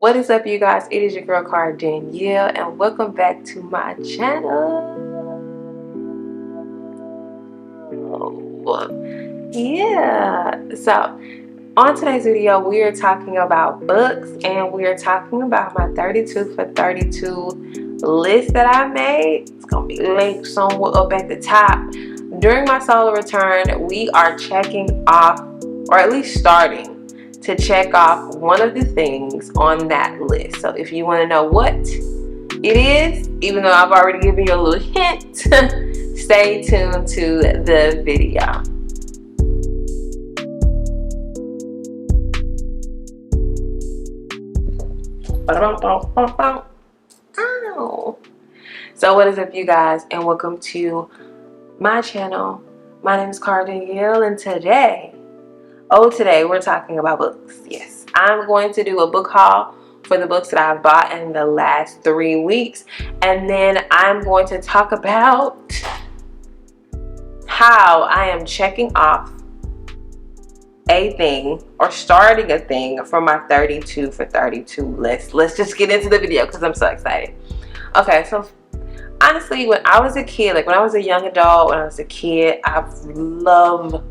What is up, you guys? It is your girl Cara Danielle, and welcome back to my channel. So on today's video, we are talking about books, and we are talking about my 32 for 32 list that I made. It's gonna be linked somewhere up at the top. During my solo return, we are checking off, or at least starting to check off one of the things on that list. So if you want to know what it is, even though I've already given you a little hint, stay tuned to the video. Ow. So what is up, you guys, and welcome to my channel. My name is Cara Danielle, and today we're talking about books. Yes, I'm going to do a book haul for the books that I've bought in the last 3 weeks, and then I'm going to talk about how I am checking off a thing or starting a thing for my 32 for 32 list. Let's just get into the video because I'm so excited. Okay, so honestly, when I was a kid, like when I was a young adult, when I was a kid, I've loved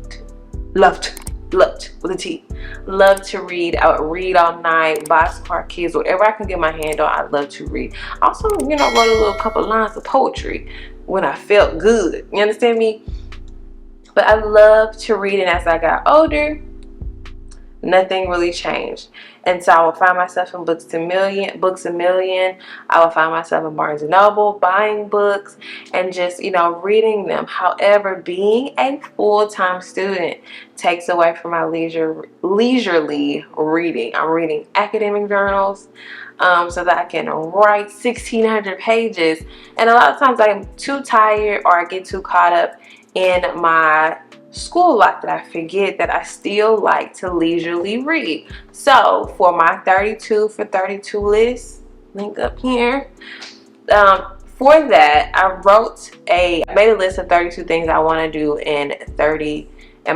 with a T. Love to read. I would read all night, Boxcar Kids, whatever I can get my hand on, I love to read. Also, wrote a little couple lines of poetry when I felt good. You understand me? But I love to read, and as I got older, nothing really changed. And so I will find myself in Books a Million. I will find myself in Barnes & Noble buying books and just, reading them. However, being a full-time student takes away from my leisurely reading. I'm reading academic journals so that I can write 1,600 pages. And a lot of times I'm too tired or I get too caught up in my school life that I forget that I still like to leisurely read. So for my 32 for 32 list, link up here, for that I made a list of 32 things I want to do in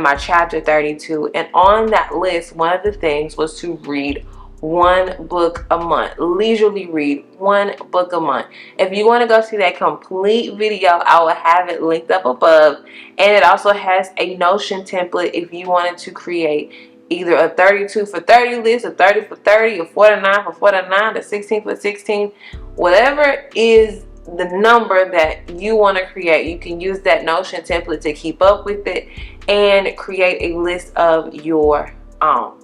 my chapter 32, and on that list, one of the things was to read one book a month. Leisurely read one book a month. If you want to go see that complete video, I will have it linked up above, and it also has a Notion template if you wanted to create either a 32 for 30 list, a 30 for 30, a 49 for 49, a 16 for 16, whatever is the number that you want to create. You can use that Notion template to keep up with it and create a list of your own.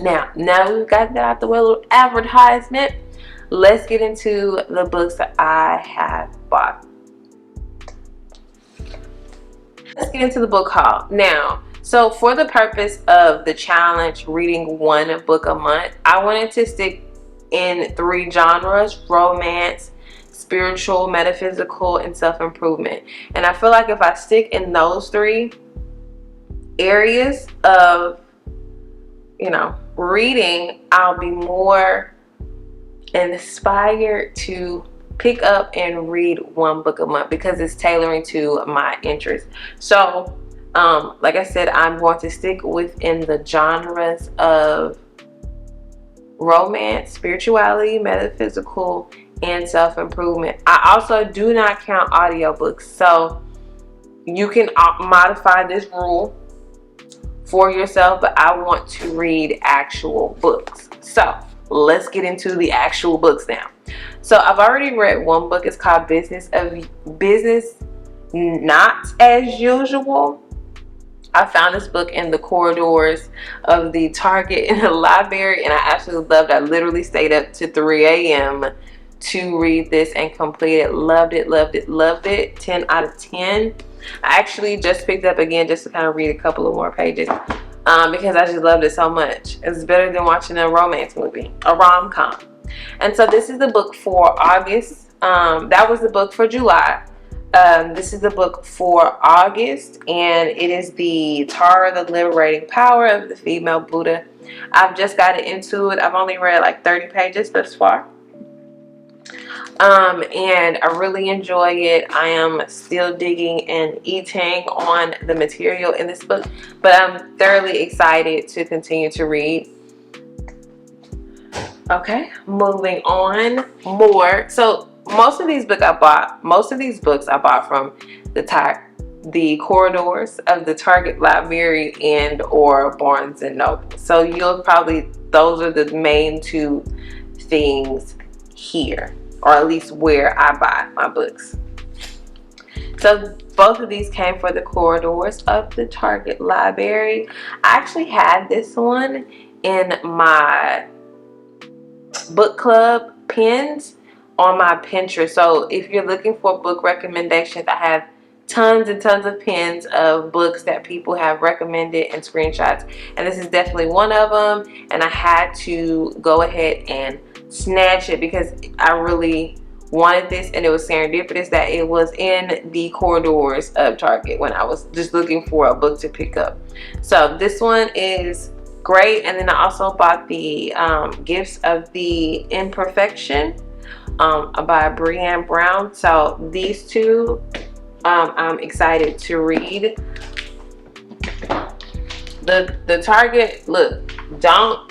Now we've got that out the way, a little advertisement. Let's get into the books that I have bought. Let's get into the book haul. Now, so for the purpose of the challenge, reading one book a month, I wanted to stick in 3 genres: romance, spiritual, metaphysical, and self-improvement. And I feel like if I stick in those 3 areas of reading, I'll be more inspired to pick up and read one book a month because it's tailoring to my interests. So like I said, I'm going to stick within the genres of romance, spirituality, metaphysical, and self-improvement. I also do not count audiobooks, so you can modify this rule for yourself, but I want to read actual books. So let's get into the actual books now. So I've already read one book. It's called Business Not As Usual. I found this book in the corridors of the Target in the library, and I absolutely loved it. I literally stayed up to 3 a.m. to read this and complete it. Loved it. 10 out of 10. I actually just picked up again just to kind of read a couple of more pages because I just loved it so much. It's better than watching a romance movie, a rom-com. And so this is the book for August. That was the book for July. This is the book for August, and it is the Tara, the Liberating Power of the Female Buddha. I've just gotten into it. I've only read like 30 pages thus far. And I really enjoy it. I am still digging and eating on the material in this book, but I'm thoroughly excited to continue to read. Okay, moving on. More. So most of these books I bought from the corridors of the Target Library and or Barnes and Noble. So those are the main two things here, or at least where I buy my books. So both of these came for the corridors of the Target Library. I actually had this one in my book club pins on my Pinterest. So if you're looking for book recommendations, I have tons and tons of pins of books that people have recommended and screenshots, and this is definitely one of them. And I had to go ahead and snatch it because I really wanted this, and it was serendipitous that it was in the corridors of Target when I was just looking for a book to pick up. So this one is great. And then I also bought the Gifts of the Imperfection by Brené Brown. So these two I'm excited to read. The Target, look, don't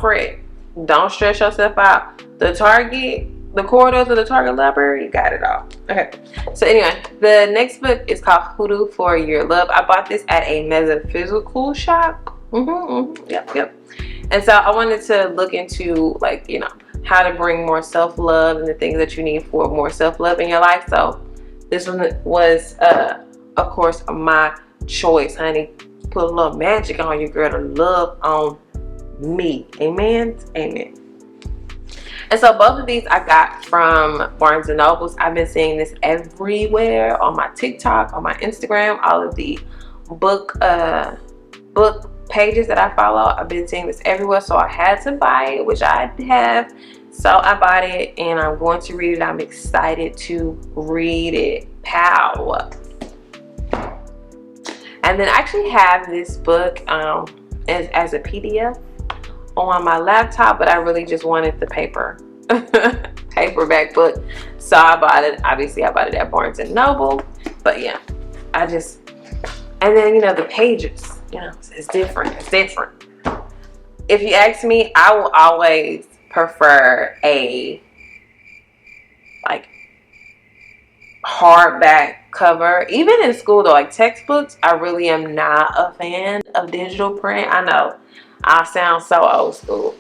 fret, don't stress yourself out. The corridors of the Target Library, you got it all. Okay, so anyway, the next book is called Hoodoo for Your Love. I bought this at a metaphysical shop. Yep. And so I wanted to look into, like, you know, how to bring more self-love and the things that you need for more self-love in your life. So this one was, of course, my choice, honey. Put a little magic on you, girl, to love on me. Amen. And so both of these I got from Barnes and Nobles. I've been seeing this everywhere, on my TikTok, on my Instagram, all of the book pages that I follow. I've been seeing this everywhere, so I had to buy it, which I have. So I bought it and I'm going to read it. I'm excited to read it. Pow. And then I actually have this book as a PDF on my laptop, but I really just wanted the paperback book, so I bought it. Obviously I bought it at Barnes and Noble, but yeah, and then, you know, the pages, you know, it's different. If you ask me, I will always prefer a like hardback cover. Even in school though, like textbooks, I really am not a fan of digital print. I know I sound so old school,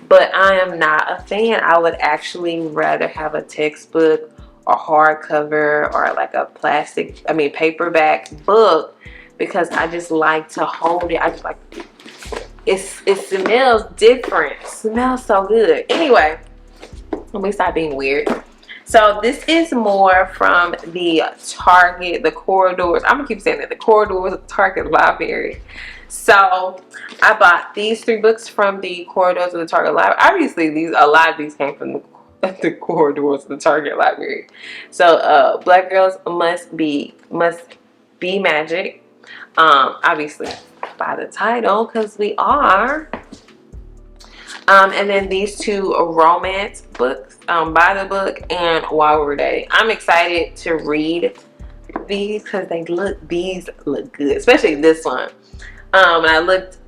but I am not a fan. I would actually rather have a textbook or hardcover or like a paperback book, because I just like to hold it. I just like it smells different. It smells so good. Anyway, let me stop being weird. So this is more from the Target, the corridors. I'm gonna keep saying that, the corridors of the Target Library. So I bought these 3 books from the corridors of the Target Library. Obviously, a lot of these came from the corridors of the Target Library. So Black Girls Must Be Magic. Obviously by the title, because we are. And then these 2 romance books, By the Book and While We're Dating. I'm excited to read these because these look good, especially this one. And I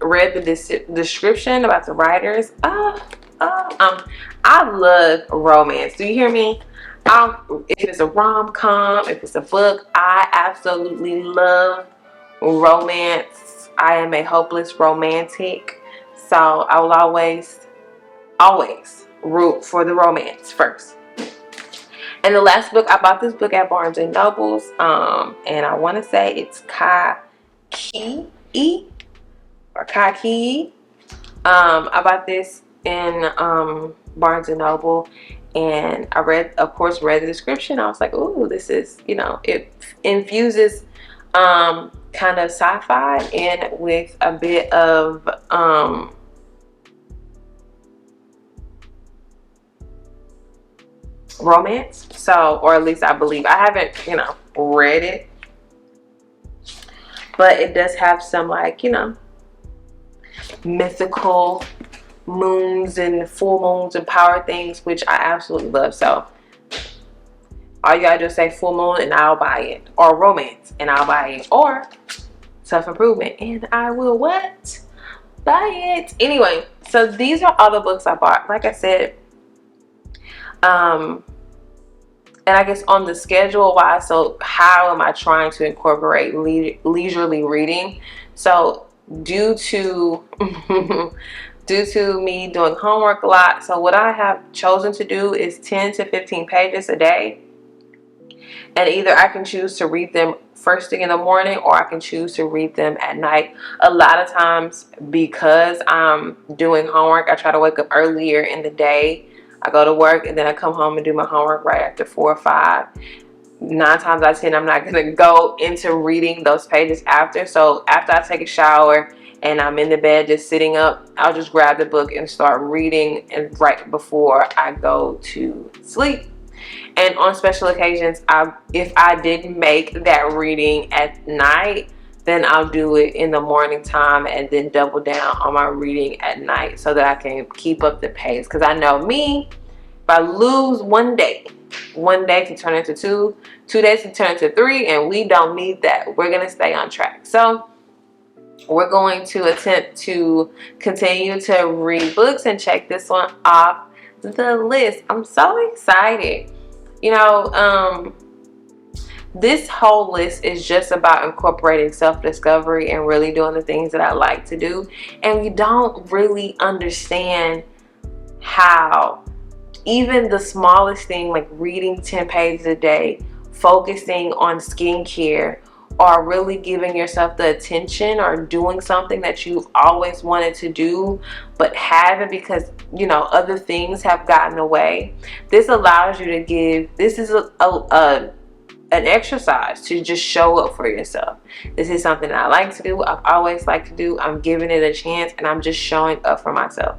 read the description about the writers. I love romance. Do you hear me? If it's a rom-com, if it's a book, I absolutely love romance. I am a hopeless romantic, so I will always root for the romance first. And the last book, I bought this book at Barnes and Nobles, and I want to say it's Kai-Ki'i. I bought this in Barnes and Noble, and I read the description. I was like, ooh, this is, you know, it infuses kind of sci-fi and with a bit of romance. So, or at least I believe. I haven't, you know, read it, but it does have some, like, you know, mythical moons and full moons and power things, which I absolutely love. So all you gotta do is say full moon and I'll buy it, or romance and I'll buy it, or self-improvement and I will what? buy it. Anyway, so these are all the books I bought. Like I said, and I guess on the schedule wise, so how am I trying to incorporate leisurely reading? So due to due to me doing homework a lot, so what I have chosen to do is 10 to 15 pages a day. And either I can choose to read them first thing in the morning, or I can choose to read them at night. A lot of times, because I'm doing homework, I try to wake up earlier in the day. I go to work and then I come home and do my homework right after 4 or 5. 9 times out of 10, I'm not going to go into reading those pages after. So after I take a shower and I'm in the bed just sitting up, I'll just grab the book and start reading, and right before I go to sleep. And on special occasions, if I didn't make that reading at night, then I'll do it in the morning time and then double down on my reading at night so that I can keep up the pace. Because I know me, if I lose one day can turn into 2, 2 days can turn into 3, and we don't need that. We're going to stay on track. So we're going to attempt to continue to read books and check this one off the list. I'm so excited. You know, this whole list is just about incorporating self-discovery and really doing the things that I like to do. And we don't really understand how even the smallest thing, like reading 10 pages a day, focusing on skincare, or really giving yourself the attention, or doing something that you've always wanted to do but haven't because, you know, other things have gotten away. This allows you to give, this is an exercise to just show up for yourself. This is something that I like to do. I've always liked to do. I'm giving it a chance and I'm just showing up for myself.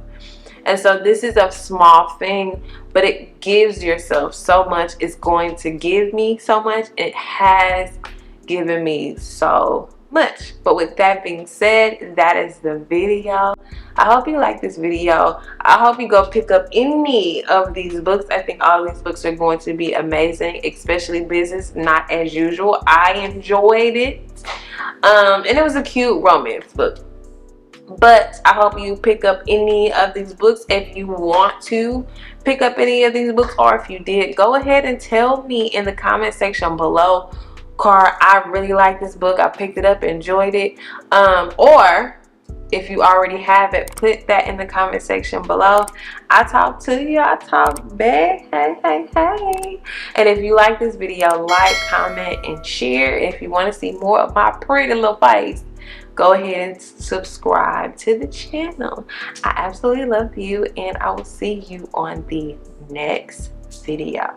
And so this is a small thing, but it gives yourself so much. It's going to give me so much. It has given me so much. But with that being said, that is the video. I hope you like this video. I hope you go pick up any of these books. I think all these books are going to be amazing, especially Business Not As Usual. I enjoyed it. And it was a cute romance book. But I hope you pick up any of these books. If you want to pick up any of these books, or if you did, go ahead and tell me in the comment section below, Car, I really like this book. I picked it up, enjoyed it. Or if you already have it, put that in the comment section below. I talk to you. I talk back. Hey, hey, hey. And if you like this video, like, comment, and share. If you want to see more of my pretty little face, go ahead and subscribe to the channel. I absolutely love you, and I will see you on the next video.